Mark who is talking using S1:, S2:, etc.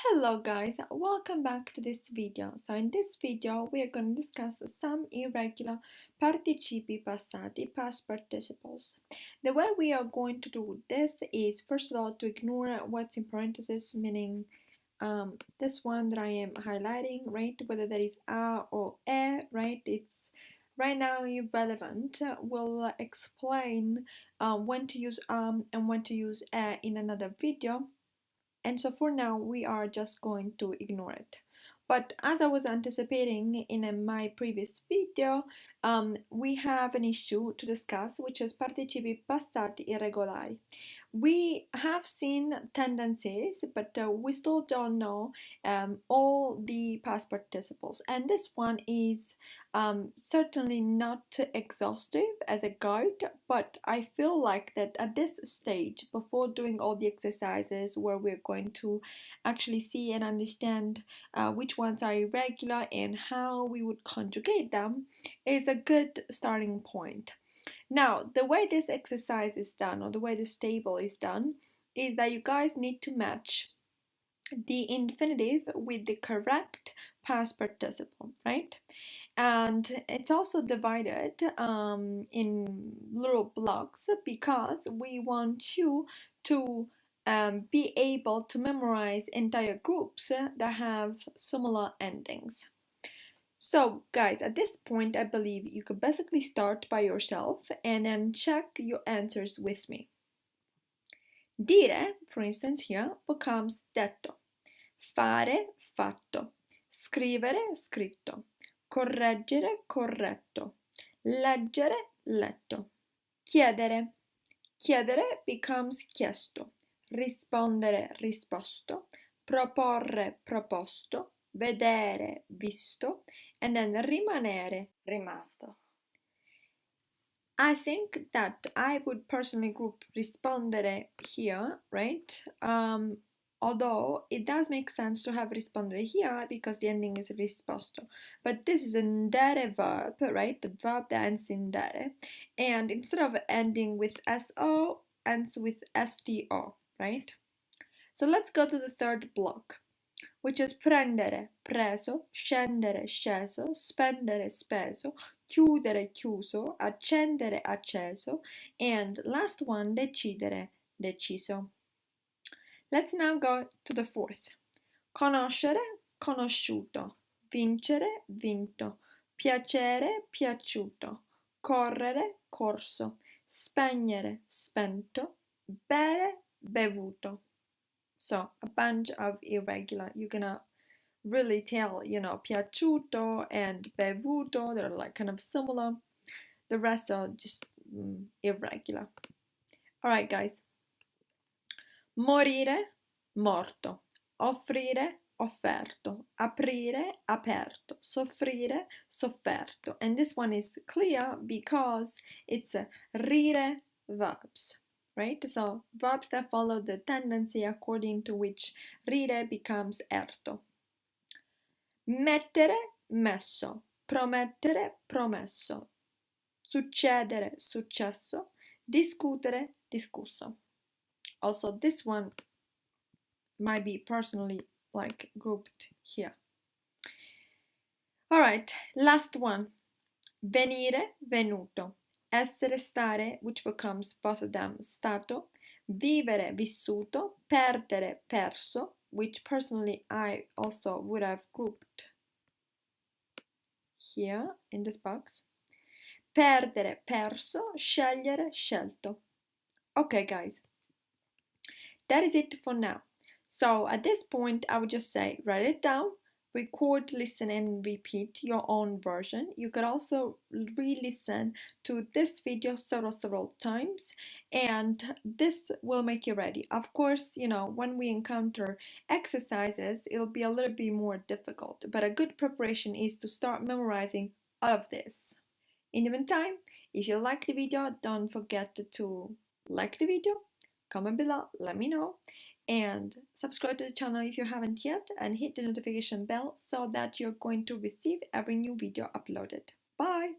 S1: Hello guys, welcome back to this video. So in this video we are going to discuss some irregular participi passati, past participles. The way we are going to do this is first of all to ignore what's in parentheses, meaning this one that I am highlighting, right? Whether that is a or e, right? It's right now irrelevant. We'll explain when to use and when to use e in another video. And so for now, we are just going to ignore it. But as I was anticipating in my previous video, we have an issue to discuss, which is participi passati irregolari. We have seen tendencies, but we still don't know all the past participles. And this one is certainly not exhaustive as a guide, but I feel like that at this stage, before doing all the exercises where we're going to actually see and understand which ones are irregular and how we would conjugate them, is a good starting point. Now, the way this exercise is done, or the way this table is done, is that you guys need to match the infinitive with the correct past participle, right? And it's also divided in little blocks because we want you to be able to memorize entire groups that have similar endings. So guys, at this point I believe you could basically start by yourself and then check your answers with me. Dire, for instance here, becomes detto. Fare, fatto. Scrivere, scritto. Correggere, corretto. Leggere, letto. Chiedere. Chiedere becomes chiesto. Rispondere, risposto. Proporre, proposto. Vedere, visto. And then rimanere, rimasto. I think that I would personally group rispondere here, right? Although it does make sense to have rispondere here because the ending is risposto. But this is a ndere verb, right? The verb that ends in dere. And instead of ending with so, ends with sto, right? So let's go to the third block, which is prendere, preso, scendere, sceso, spendere, speso, chiudere, chiuso, accendere, acceso, and last one, decidere, deciso. Let's now go to the fourth. Conoscere, conosciuto, vincere, vinto, piacere, piaciuto, correre, corso, spegnere, spento, bere, bevuto. So a bunch of irregular. You're gonna really tell, piaciuto and bevuto, they're like kind of similar. The rest are just irregular. All right, guys. Morire, morto. Offrire, offerto. Aprire, aperto. Soffrire, sofferto. And this one is clear because it's rire verbs. Right? So verbs that follow the tendency according to which rire becomes erto. Mettere, messo. Promettere, promesso. Succedere, successo. Discutere, discusso. Also, this one might be personally like grouped here. All right, last one. Venire, venuto. Essere, stare, which becomes both of them stato. Vivere, vissuto. Perdere, perso, which personally I also would have grouped here in this box. Perdere, perso. Scegliere, scelto. Okay, guys. That is it for now. So at this point, I would just say write it down, record, listen, and repeat your own version. You could also re-listen to this video several times, and this will make you ready. Of course, when we encounter exercises, it'll be a little bit more difficult, but a good preparation is to start memorizing all of this. In the meantime, if you like the video, don't forget to like the video, comment below, let me know, and subscribe to the channel if you haven't yet, and hit the notification bell so that you're going to receive every new video uploaded. Bye!